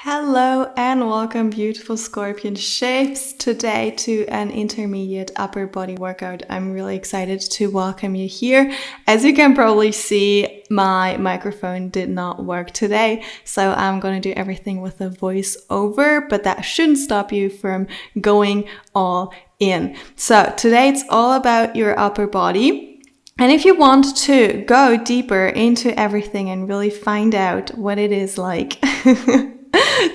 Hello and welcome, beautiful scorpion shapes, today to an intermediate upper body workout. I'm really excited to welcome you here. As you can probably see, my microphone did not work today, so I'm going to do everything with a voice over, but that shouldn't stop you from going all in. So today it's all about your upper body. And if you want to go deeper into everything and really find out what it is like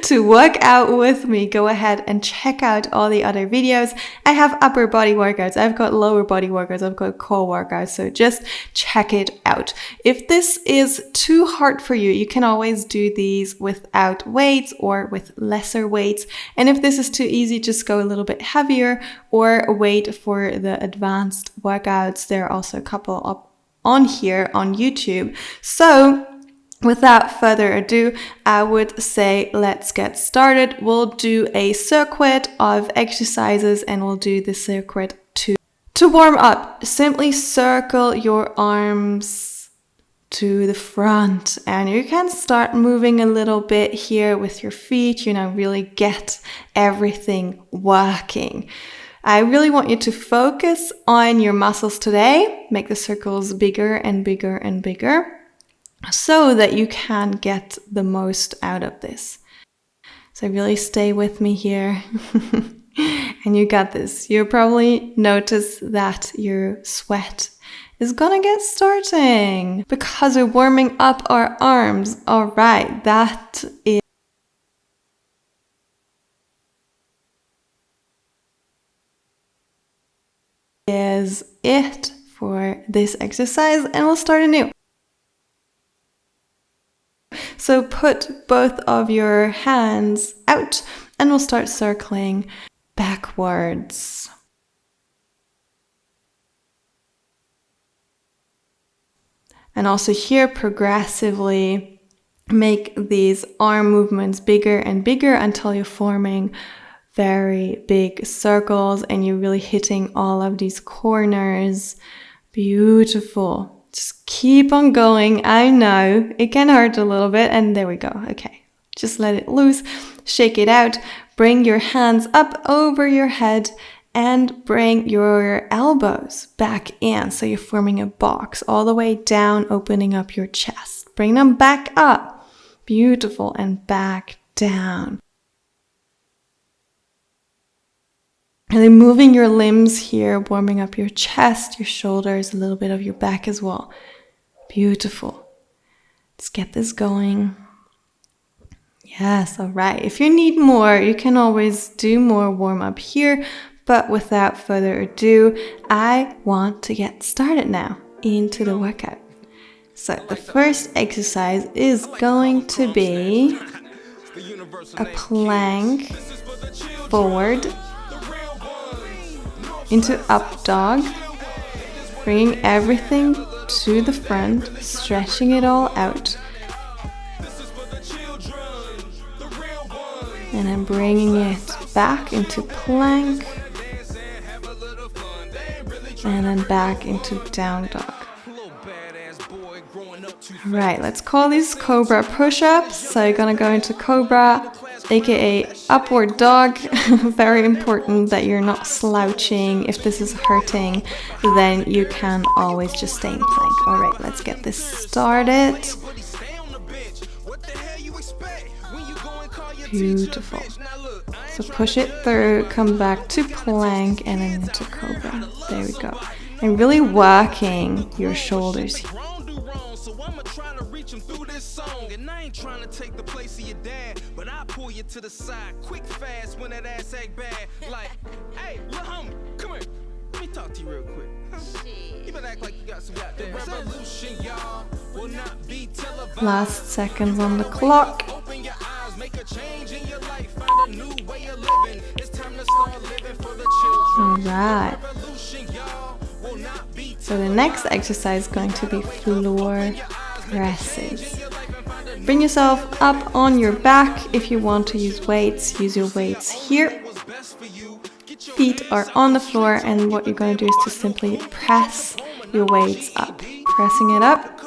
to work out with me, go ahead and check out all the other videos. I have upper body workouts, I've got lower body workouts, I've got core workouts, so just check it out. If this is too hard for you, you can always do these without weights or with lesser weights. And if this is too easy, just go a little bit heavier or wait for the advanced workouts. There are also a couple up on here on YouTube. So without further ado, I would say let's get started. We'll do a circuit of exercises and we'll do the circuit to warm up. Simply circle your arms to the front and you can start moving a little bit here with your feet, really get everything working. I really want you to focus on your muscles today. Make the circles bigger and bigger and bigger, so that you can get the most out of this. So really stay with me here. And you got this. You'll probably notice that your sweat is gonna get starting because we're warming up our arms. All right, that is it for this exercise, and we'll start anew. So put both of your hands out and we'll start circling backwards. And also here, progressively make these arm movements bigger and bigger until you're forming very big circles and you're really hitting all of these corners. Beautiful. Just keep on going. I know it can hurt a little bit, and there we go. Okay, just let it loose, shake it out, bring your hands up over your head and bring your elbows back in. So you're forming a box all the way down, opening up your chest. Bring them back up. Beautiful, and back down. And then moving your limbs here, warming up your chest, your shoulders, a little bit of your back as well. Beautiful. Let's get this going. Yes, all right. If you need more, you can always do more warm up here. But without further ado, I want to get started now into the workout. So the first exercise is going to be a plank forward into up dog, bringing everything to the front, stretching it all out, and then bringing it back into plank, and then back into down dog. Alright, let's call these cobra push-ups. So you're gonna go into cobra, aka upward dog. Very important that you're not slouching. If this is hurting, then you can always just stay in plank. Alright, let's get this started. Beautiful. So push it through, come back to plank, and then into cobra. There we go. And really working your shoulders here. Trying to take the place of your dad, but I pull you to the side quick fast when that ass act bad. Like, hey, little homie, come here. Let me talk to you real quick. You better act like you got some goddamn revolution, y'all. Will not be televised. Last seconds on the clock. Open your eyes, make a change in your life, find a new way of living. It's time to start living for the children. Alright. So the next exercise is going to be floor presses. Bring yourself up on your back. If you want to use weights, use your weights here. Feet are on the floor, and what you're going to do is to simply press your weights up. Pressing it up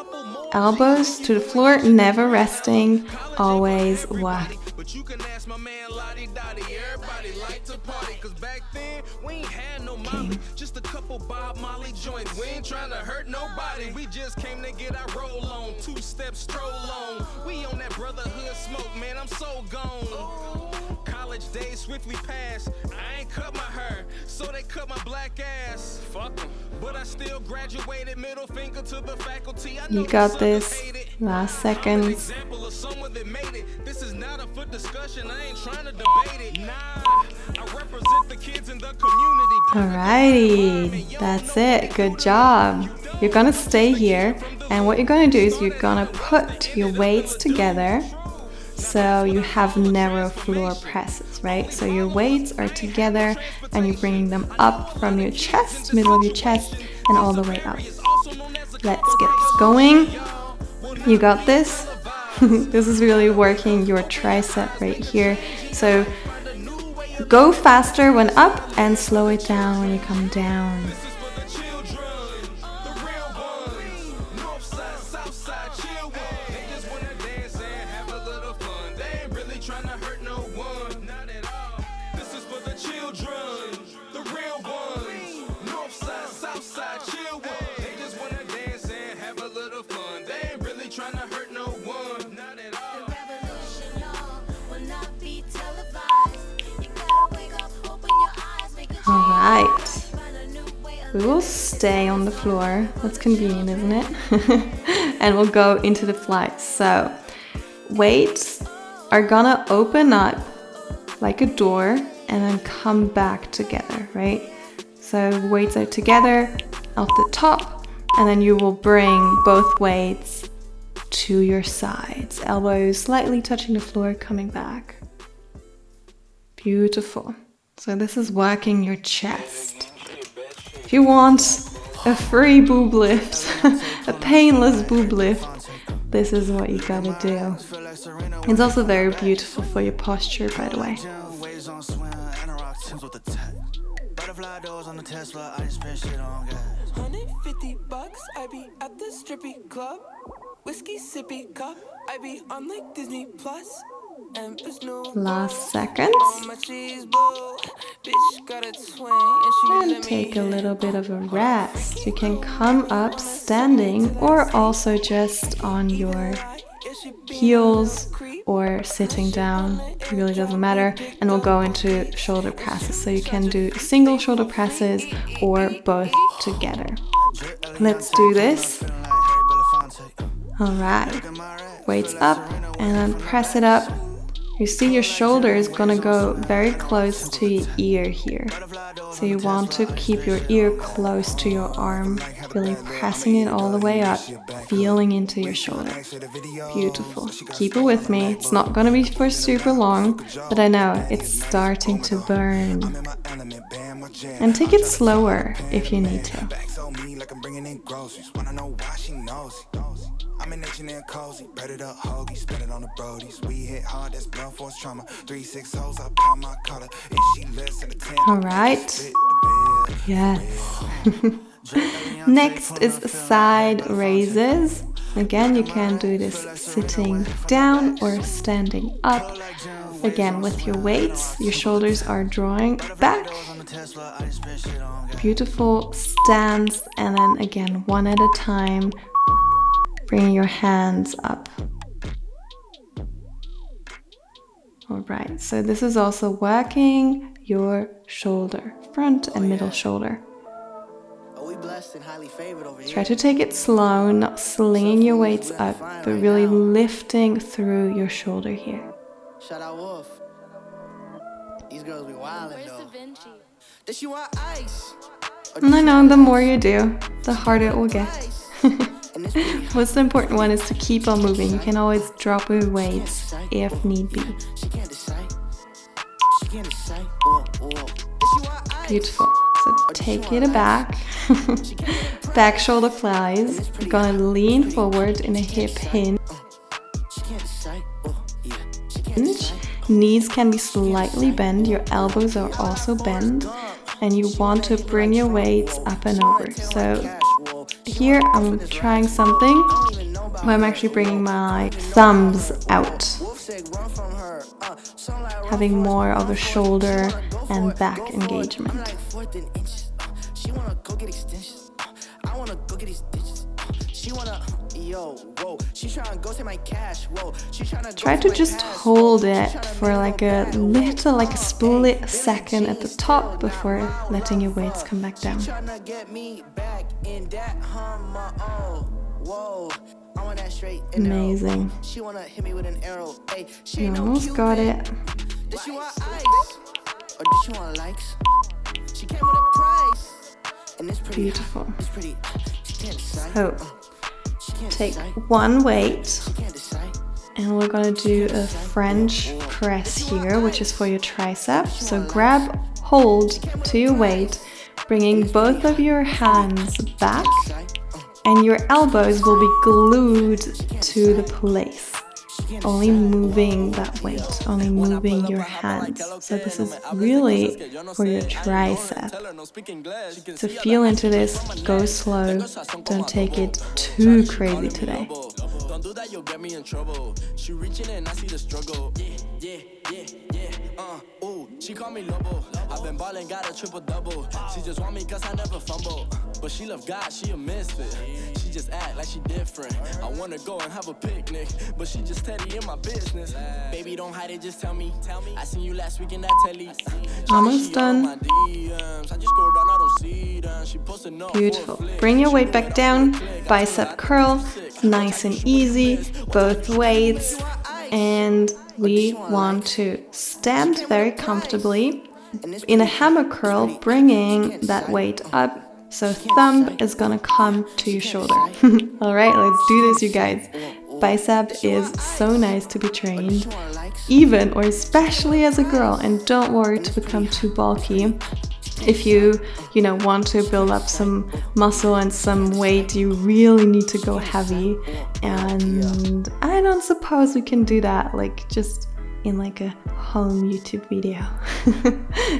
elbows to the floor, never resting, always walk. But you can ask my man Lottie Dottie. Everybody like to party, cause back then we ain't had no Molly, just a couple Bob Molly joints. We ain't trying to hurt nobody. We just came to get our roll on, two-step stroll on. We on that brotherhood smoke, man. I'm so gone. College days swiftly passed. I ain't cut my hair, so they cut my black ass. Fuck 'em. But I still graduated. Middle finger to the faculty. I know You got this. Last seconds. Example of someone that made it. This is not a foot discussion. I ain't trying to debate it. Nah, I represent the kids in the community. Alrighty, that's it. Good job. You're gonna stay here, and what you're gonna do is you're gonna put your weights together so you have narrow floor presses, right? So your weights are together and you're bringing them up from your chest, middle of your chest, and all the way up. Let's get this going. You got this. This is really working your tricep right here. So go faster when up and slow it down when you come down. Alright, we will stay on the floor. That's convenient, isn't it? And we'll go into the flies. So, weights are gonna open up like a door and then come back together, right? So weights are together off the top, and then you will bring both weights to your sides. Elbows slightly touching the floor, coming back. Beautiful. So this is working your chest. If you want a free boob lift, a painless boob lift, this is what you gotta do. It's also very beautiful for your posture, by the way. $150, I be at the strippy club. Whiskey sippy cup, I be on like Disney Plus. Last seconds. And take a little bit of a rest. You can come up standing or also just on your heels or sitting down. It really doesn't matter. And we'll go into shoulder presses. So you can do single shoulder presses or both together. Let's do this. Alright. Weights up and then press it up. You see your shoulder is gonna go very close to your ear here. So you want to keep your ear close to your arm, really pressing it all the way up, feeling into your shoulder. Beautiful. Keep it with me. It's not gonna be for super long, but I know it's starting to burn. And take it slower if you need to. I'm an and cozy, better the hoagie, spend it on the brodies. We hit hard, that's blunt force trauma. 3-6 hoes, I pound my collar. And she lives in the tent. Alright. Yes. Next is side raises. Again, you can do this sitting down or standing up. Again, with your weights, your shoulders are drawing back. Beautiful stance, and then again, one at a time. Bring your hands up. Alright, so this is also working your shoulder, front and middle shoulder. Try to take it slow, not slinging your weights up, but really lifting through your shoulder here. Shout out Wolf. These girls be wildin' though. Does she want ice? I know, the more you do, the harder it will get. What's the important one is to keep on moving. You can always drop your weights if need be. Beautiful. So take it back. Back shoulder flies. You're gonna lean forward in a hip hinge. Knees can be slightly bent. Your elbows are also bent. And you want to bring your weights up and over. So here I'm trying something. where I'm actually bringing my thumbs out, having more of a shoulder and back engagement. Try to just hold it for like a little, like a split second at the top before letting your weights come back down. Amazing. You almost got it. Beautiful. So, take one weight and we're gonna do a French press here, which is for your tricep. So grab hold to your weight, bringing both of your hands back, and your elbows will be glued to the place. Only moving that weight, only moving your hands. So this is really for your tricep. So feel into this, go slow, don't take it too crazy today. Don't do that, you'll get me in trouble. She reaching and I see the struggle. Yeah. Ooh, she call me Lobo. I've been ballin', got a triple double. She just want me cause I never fumble. But she love God, she a misfit. She just act like she different. I wanna go and have a picnic, but she just steady in my business. Baby, don't hide it, just tell me. I seen you last week in that telly. Almost done. Beautiful. Bring your weight back down, bicep curl, nice and easy, both weights, and we want to stand very comfortably in a hammer curl, bringing that weight up. So thumb is gonna come to your shoulder. All right, let's do this, you guys. Bicep is so nice to be trained, even or especially as a girl, and don't worry to become too bulky. If you want to build up some muscle and some weight, you really need to go heavy. And I don't suppose we can do that like just in like a home YouTube video.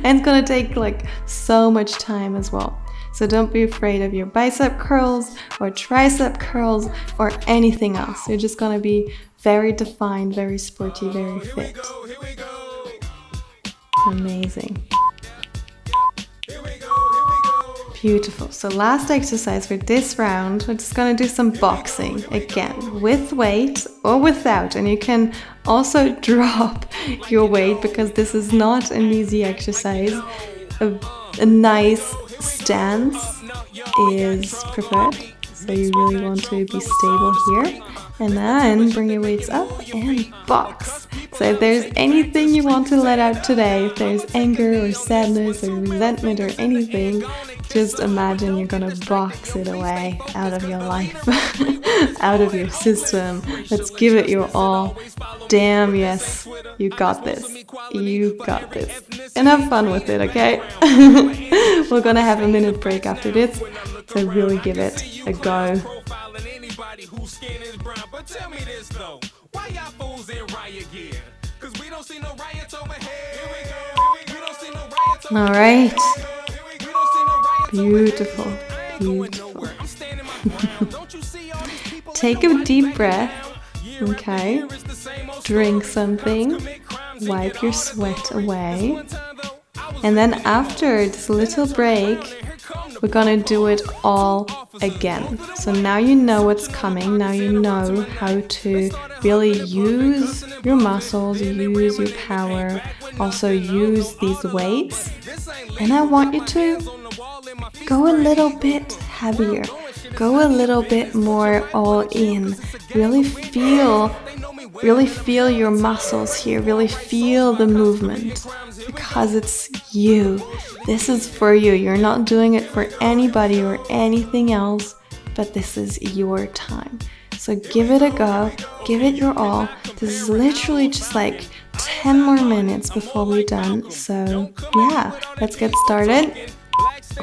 And it's gonna take like so much time as well. So don't be afraid of your bicep curls or tricep curls or anything else. You're just gonna be very defined, very sporty, very fit. Amazing. Beautiful. So last exercise for this round, we're just going to do some boxing again, with weight or without. And you can also drop your weight because this is not an easy exercise. A nice stance is preferred. So you really want to be stable here. And then bring your weights up and box. So if there's anything you want to let out today, if there's anger or sadness or resentment or anything, just imagine you're gonna box it away out of your life, out of your system. Let's give it your all. Damn, yes, you got this. You got this. And have fun with it, okay? We're gonna have a minute break after this, so really give it a go. Whose skin is brown, but tell me this though, why y'all fools in riot gear? Cause we don't see no riots over here. We don't see no riots over here. All right. Beautiful. Beautiful. Take a deep breath. Okay. Drink something. Wipe your sweat away. And then after this little break, we're gonna do it all again. So now you know what's coming. Now you know how to really use your muscles, use your power, also use these weights. And I want you to go a little bit heavier. Go a little bit more all in. Really feel your muscles here. Really feel the movement. Because it's you. This is for you. You're not doing it for anybody or anything else, but this is your time. So give it a go. Give it your all. This is literally just like 10 more minutes before we're done. So yeah, let's get started.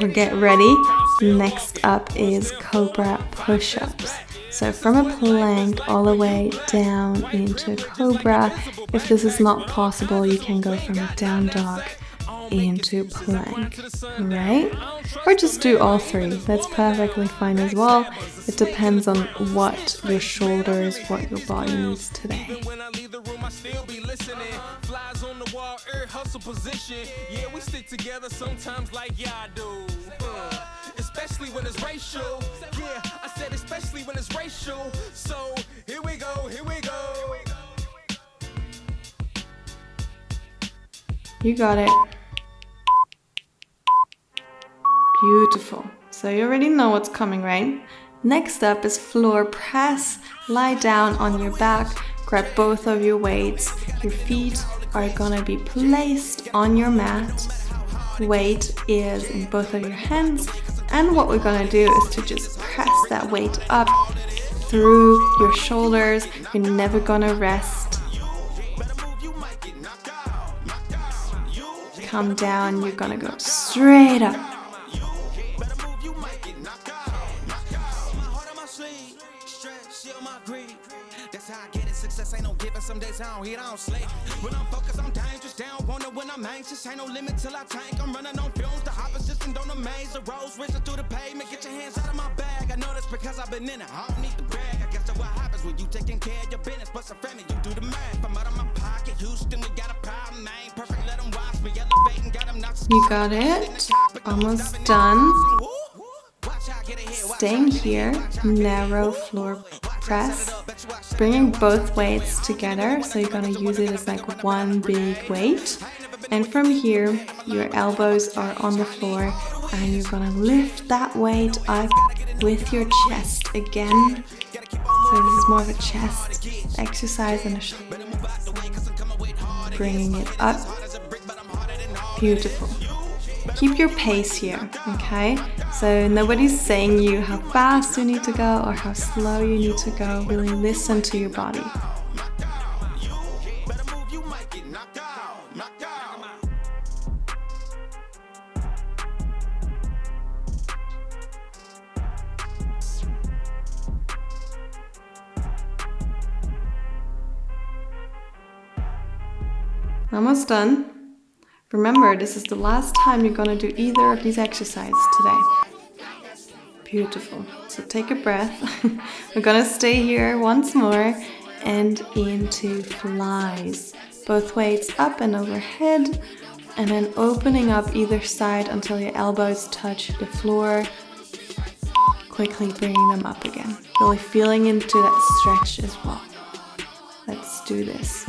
Or get ready. Next up is Cobra push-ups. So from a plank all the way down into Cobra. If this is not possible, you can go from a down dog into plank, right? Or just do all three, that's perfectly fine as well. It depends on what your shoulders, what your body needs today. Flies on the wall, hustle position. Yeah, we stick together sometimes like y'all do. Especially when it's racial. Yeah, I said especially when it's racial. So here we go, here we go. You got it. Beautiful. So you already know what's coming, right? Next up is floor press. Lie down on your back, grab both of your weights. Your feet are gonna be placed on your mat. Weight is in both of your hands. And what we're gonna do is to just press that weight up through your shoulders. You're never gonna rest. Come down, you're gonna go straight up. Ain't no giving, some days I don't hit, I don't sleep. When I'm focused, I'm dangerous. Down, wonder when I'm anxious. Ain't no limit till I tank. I'm running on fumes. The opposition don't amaze. The roads racing through the pavement. Get your hands out of my bag. I know that's because I've been in it. I don't need to brag. I guess that's what happens when you taking care of your business. But some family, you do the math. I'm out of my pocket. Houston, we got a problem. I ain't perfect, let them watch me elevating. Got them not. You got it. Almost done. Staying here, narrow floor press, bringing both weights together, so you're gonna use it as like one big weight. And from here, your elbows are on the floor and you're gonna lift that weight up with your chest again. So this is more of a chest exercise than a shoulder. Bringing it up. Beautiful. Keep your pace here, okay? So nobody's saying you how fast you need to go or how slow you need to go. Really listen to your body. Almost done. Remember, this is the last time you're gonna do either of these exercises today. Beautiful. So take a breath. We're gonna stay here once more and into flies. Both weights up and overhead, and then opening up either side until your elbows touch the floor. Quickly bringing them up again. Really feeling into that stretch as well. Let's do this.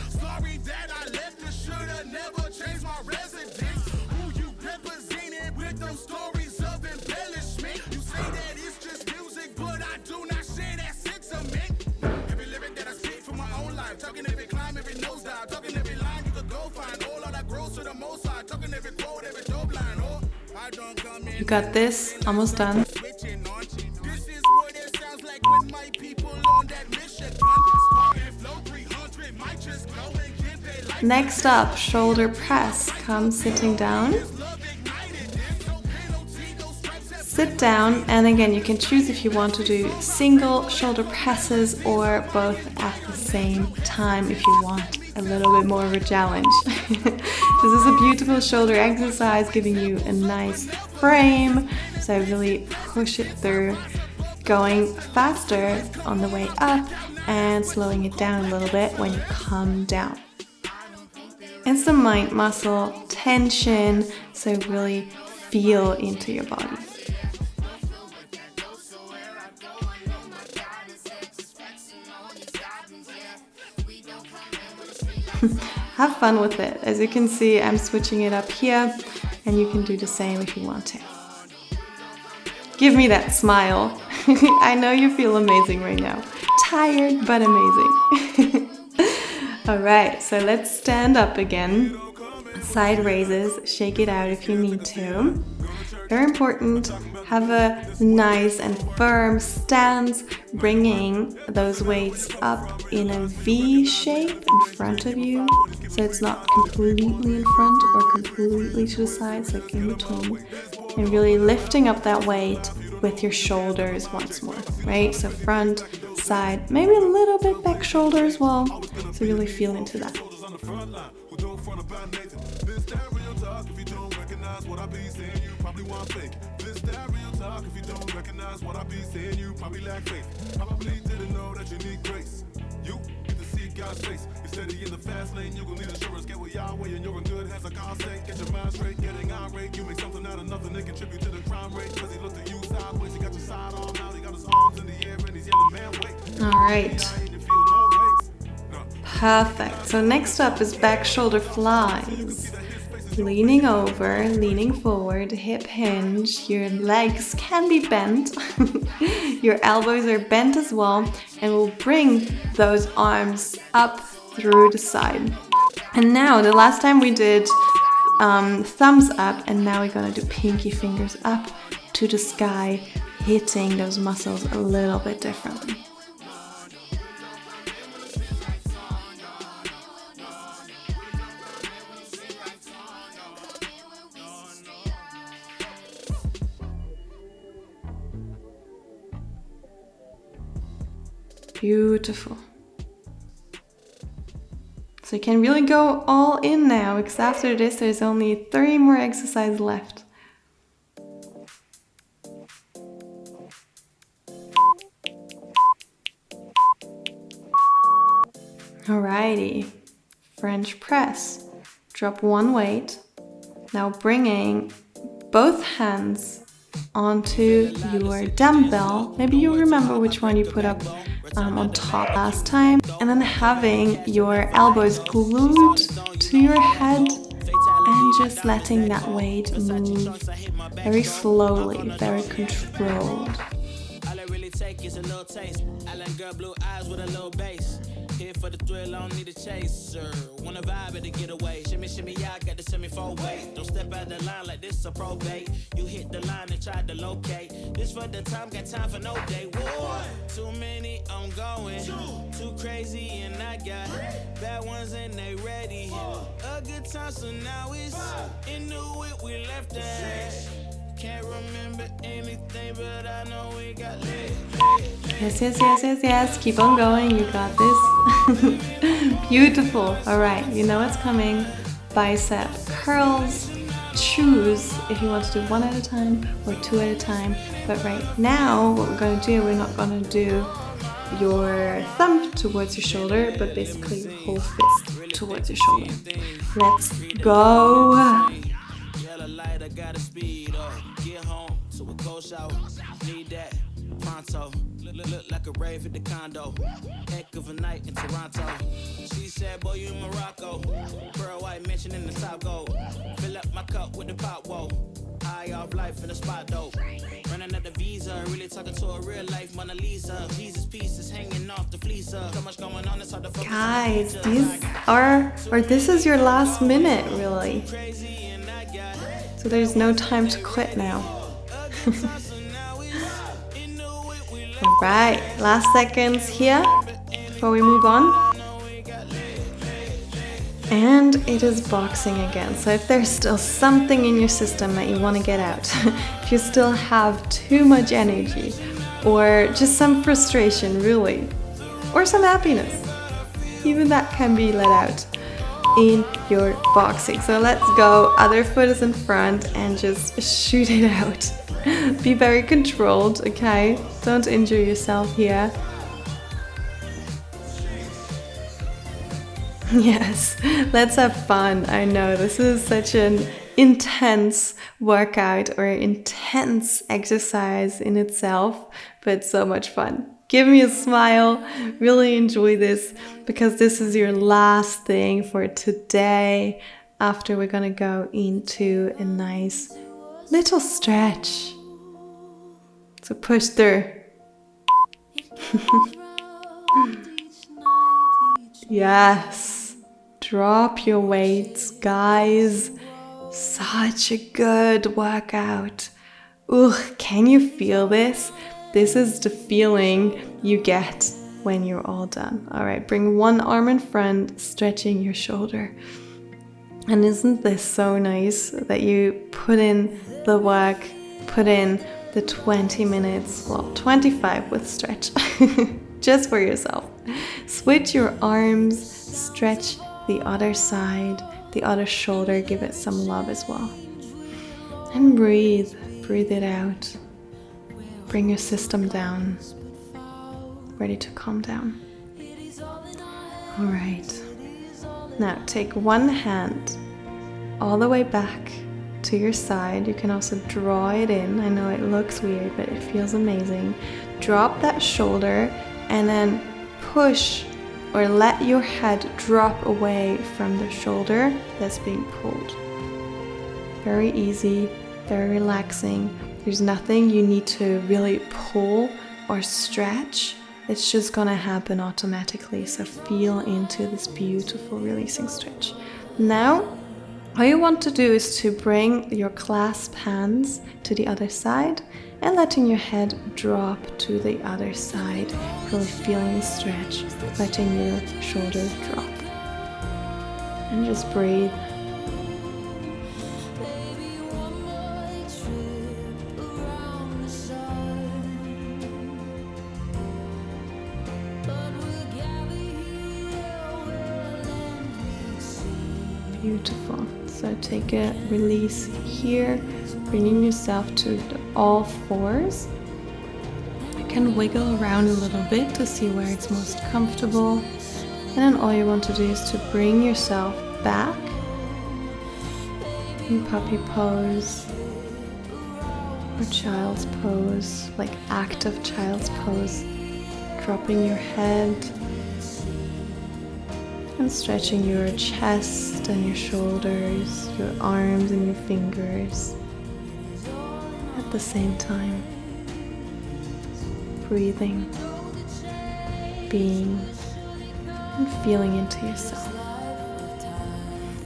Sorry that I left, you shoulda never changed my residence. Who you represented with those stories of embellishment? You say that it's just music, but I do not share that sentiment. Every lyric that I speak from my own life, talking every climb, every nosedive, talking every line you could go find. All of that grows to the most side, talking every quote, every dope line. Oh, I don't come in. You got this. Almost done. This is what it sounds like when my people on that mission. Next up, shoulder press. Come sitting down. Sit down, and again, you can choose if you want to do single shoulder presses or both at the same time if you want a little bit more of a challenge. This is a beautiful shoulder exercise, giving you a nice frame, so really push it through, going faster on the way up and slowing it down a little bit when you come down. And some mind muscle tension, so really feel into your body. Have fun with it. As you can see, I'm switching it up here, and you can do the same if you want to. Give me that smile. I know you feel amazing right now. Tired, but amazing. All right, so let's stand up again. Side raises, shake it out if you need to. Very important, have a nice and firm stance, bringing those weights up in a V shape in front of you. So it's not completely in front or completely to the sides, like in between. And really lifting up that weight with your shoulders once more, right? So front, side, maybe a little bit back shoulder as well. So really feel into that. God's face. You steady in the fast lane, you gon' need insurance. Get with Yahweh and you're in good hands like I'll say. Get your mind straight, getting irate. You make something out of nothing that contribute to the crime rate. Cause he looked at you sideways, he got your side arm out, he got his arms in the air and he's yelling, man, wait. Alright. Perfect. So next up is back shoulder flies. Leaning over, leaning forward, hip hinge. Your legs can be bent. Your elbows are bent as well. And we'll bring those arms up through the side. And now, the last time we did thumbs up, and now we're gonna do pinky fingers up to the sky, hitting those muscles a little bit differently. Beautiful. So you can really go all in now, because after this there's only 3 more exercises left. Alrighty, French press. Drop one weight. Now bringing both hands onto your dumbbell. Maybe you remember which one you put up on top last time, and then having your elbows glued to your head and just letting that weight move very slowly, very controlled. All I really take is a little taste. I like girl blue eyes with a little bass. Here for the thrill, I don't need a chaser. Wanna vibe at the getaway. Shimmy, shimmy, yeah, I got the semi-four weight. Don't step out the line like this a probate. You hit the line and try to locate. This for the time, got time for no day. One, too many, I'm going. Too crazy and I got bad ones and they ready. A good time, so now it's into it, we left that. Can't remember anything, but I know we got lit. Yes, yes, yes, yes, yes. Keep on going. You got this. Beautiful. All right. You know what's coming. Bicep curls. Choose if you want to do 1 at a time or 2 at a time. But right now, what we're going to do, we're not going to do your thumb towards your shoulder, but basically your whole fist towards your shoulder. Let's go. I gotta speed up, get home to a cold shower. Need that pronto. Look like a rave at the condo. Heck of a night in Toronto. She said, boy, you in Morocco. Pearl white mention in the South Gold. Fill up my cup with the pop, whoa. High off life in the spot, though. Running out the visa, really talking to a real life Mona Lisa. Jesus pieces hanging off the fleece. So much going on, it's hard to focus. Guys, this is your last minute, really. So there's no time to quit now. Alright, last seconds here before we move on. And it is boxing again. So if there's still something in your system that you want to get out, if you still have too much energy, or just some frustration really, or some happiness, even that can be let out in your boxing. So let's go, other foot is in front and just shoot it out. Be very controlled, okay? Don't injure yourself here. Yes, let's have fun. I know this is such an intense workout or intense exercise in itself, but so much fun. Give me a smile, really enjoy this, because this is your last thing for today. After we're gonna go into a nice little stretch. So push through. Yes, drop your weights, guys. Such a good workout. Ugh, can you feel this? This is the feeling you get when you're all done. All right, bring one arm in front, stretching your shoulder. And isn't this so nice that you put in the work, put in the 20 minutes, well, 25 with stretch, just for yourself. Switch your arms, stretch the other side, the other shoulder, give it some love as well. And breathe it out. Bring your system down, ready to calm down. All right. Now take one hand all the way back to your side. You can also draw it in. I know it looks weird, but it feels amazing. Drop that shoulder and then push or let your head drop away from the shoulder that's being pulled. Very easy, very relaxing. There's nothing you need to really pull or stretch. It's just gonna happen automatically. So feel into this beautiful releasing stretch. Now, all you want to do is to bring your clasped hands to the other side and letting your head drop to the other side. Really feeling the stretch, letting your shoulder drop. And just breathe. Beautiful. So take a release here, bringing yourself to all fours. You can wiggle around a little bit to see where it's most comfortable. And then all you want to do is to bring yourself back in puppy pose or child's pose, like active child's pose. Dropping your head and stretching your chest and your shoulders, your arms and your fingers at the same time. Breathing, being, and feeling into yourself.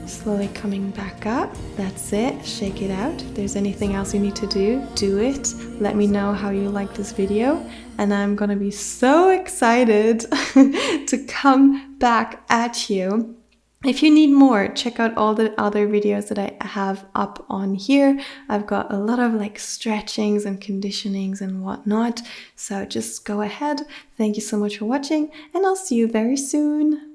Slowly coming back up. That's it. Shake it out. If there's anything else you need to do, do it. Let me know how you like this video. And I'm gonna be so excited to come back at you. If you need more, check out all the other videos that I have up on here. I've got a lot of like stretchings and conditionings and whatnot. So just go ahead. Thank you so much for watching, and I'll see you very soon.